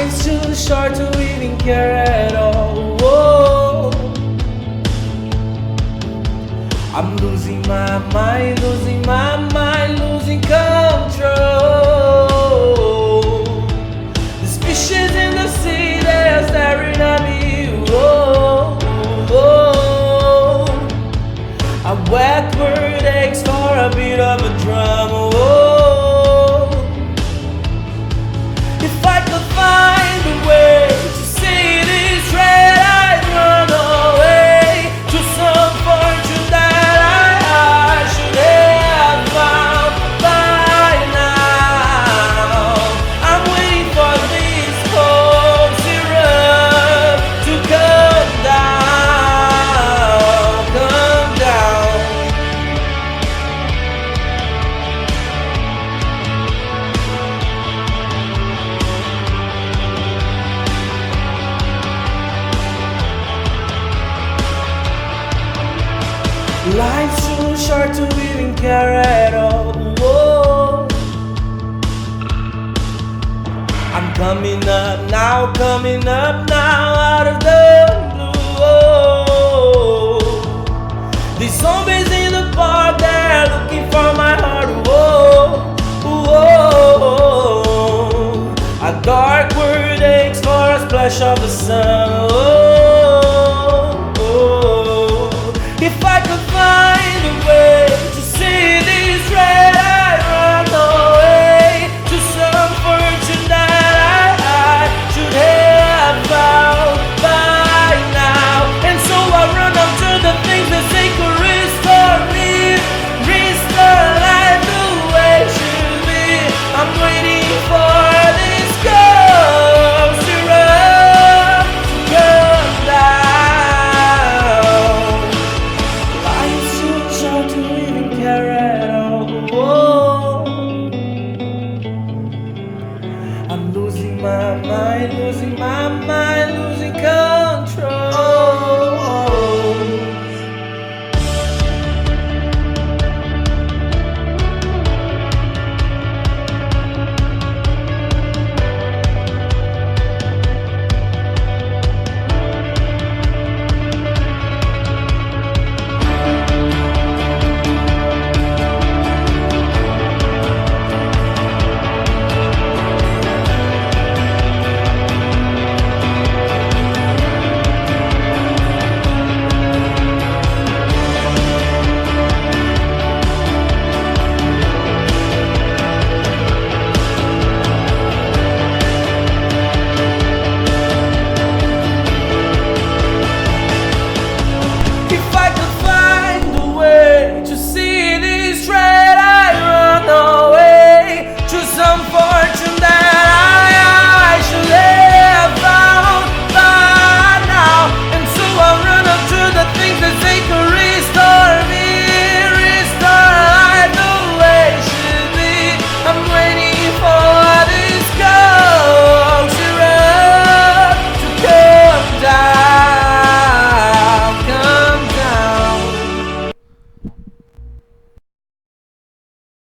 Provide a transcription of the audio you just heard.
Life's too short to even care at all. Whoa. I'm losing my mind, losing my mind, losing control. The species in the sea, they are staring at me. Whoa, whoa. I whack word eggs for a bit of a drum. Whoa. If I could find a way to see this red, I'd run away to some fortune that I should have found by now. I'm waiting for this cold syrup to come down, come down. Life's too short to even care at all. Whoa. I'm coming up now, out of the blue. Whoa. These zombies in the park, they're looking for my heart. Whoa, whoa. A dark word aches for a splash of the sun. Whoa. If I could find a way to see this red, I'd run away to some fortune that I should have found by now. And so I run up to the things that say could restore me, restore life the way it should be. I'm waiting for this ghost syrup to come down. Life's too short to even care at all. Whoa. I'm losing my mind, losing